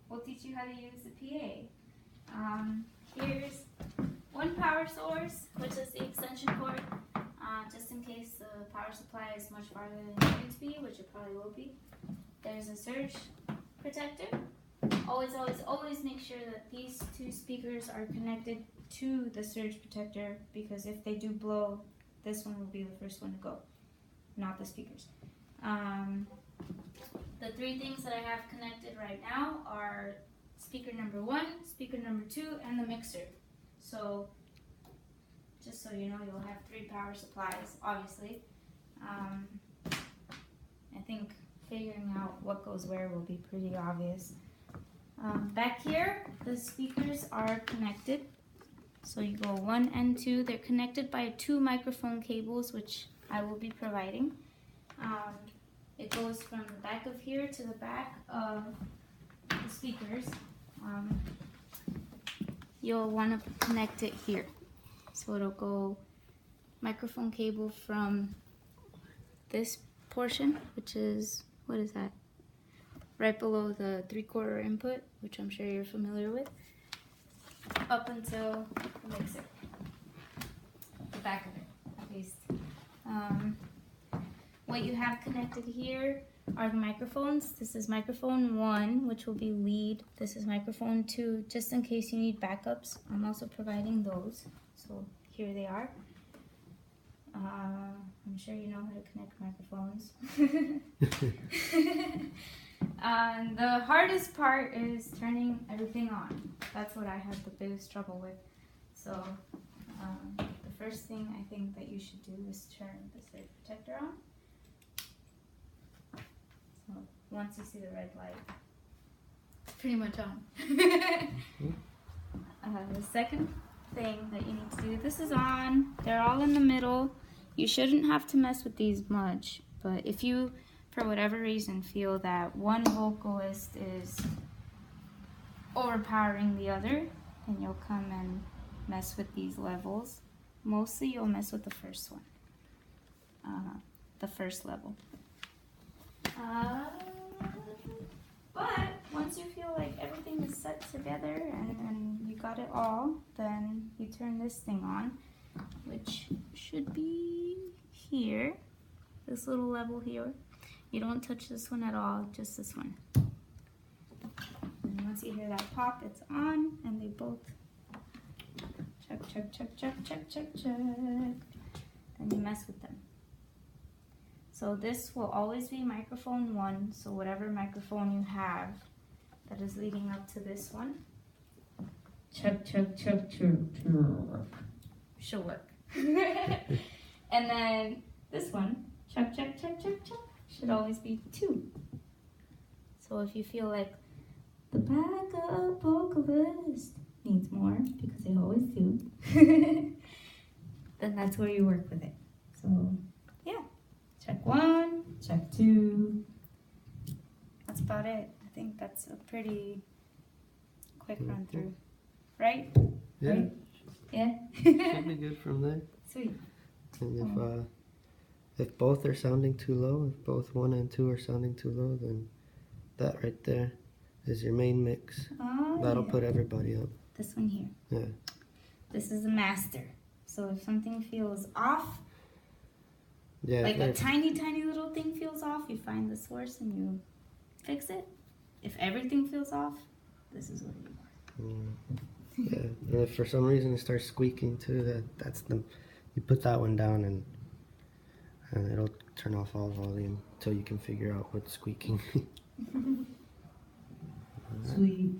we'll teach you how to use the PA. Here's one power source, which is the extension cord, just in case the power supply is much farther than it needs to be, which it probably will be. There's a surge protector. Always, always, always make sure that these two speakers are connected to the surge protector, because if they do blow, this one will be the first one to go, not the speakers. The three things that I have connected right now are speaker number 1, speaker number 2, and the mixer. So, just so you know, you'll have 3 power supplies, obviously. I think figuring out what goes where will be pretty obvious. Back here, the speakers are connected. So you go 1 and 2. They're connected by 2 microphone cables, which I will be providing. It goes from the back of here to the back of the speakers. You'll want to connect it here. So it'll go microphone cable from this portion, which is, what is that? Right below the 3/4 input, which I'm sure you're familiar with, up until the mixer, the back of it at least. What you have connected here are the microphones. This is microphone 1, which will be lead. This is microphone 2, just in case you need backups. I'm also providing those, so here they are. I'm sure you know how to connect microphones. The hardest part is turning everything on. That's what I have the biggest trouble with. So the first thing I think that you should do is turn the surge protector on. So once you see the red light, it's pretty much on. The second thing that you need to do, this is on. They're all in the middle. You shouldn't have to mess with these much, but if you, for whatever reason, feel that one vocalist is overpowering the other, then you'll come and mess with these levels. Mostly you'll mess with the first one, the first level. But once you feel like everything is set together and you got it all, then you turn this thing on, which should be here, this little level here. You don't touch this one at all, just this one. And once you hear that pop, it's on, and they both check, check, check, check, check, check, check. Then you mess with them. So this will always be microphone 1, so whatever microphone you have that is leading up to this one, check, check, check, check, check, should work. And then this one, check, check, check, check, check, should always be 2. So if you feel like the backup vocalist needs more, because they always do, then that's where you work with it. So yeah, check 1, check 2. That's about it. I think that's a pretty quick run through, right? Yeah. Right? Yeah. Should be good from there. Sweet. And if both are sounding too low, if both 1 and 2 are sounding too low, then that right there is your main mix. Oh, That'll yeah. put everybody up. This one here. Yeah. This is a master. So if something feels off, Yeah. like a tiny, tiny little thing feels off, you find the source and you fix it. If everything feels off, this is what you want. Yeah. And if for some reason it starts squeaking too, that's the, you put that one down and it'll turn off all volume until you can figure out what's squeaking. Sweet.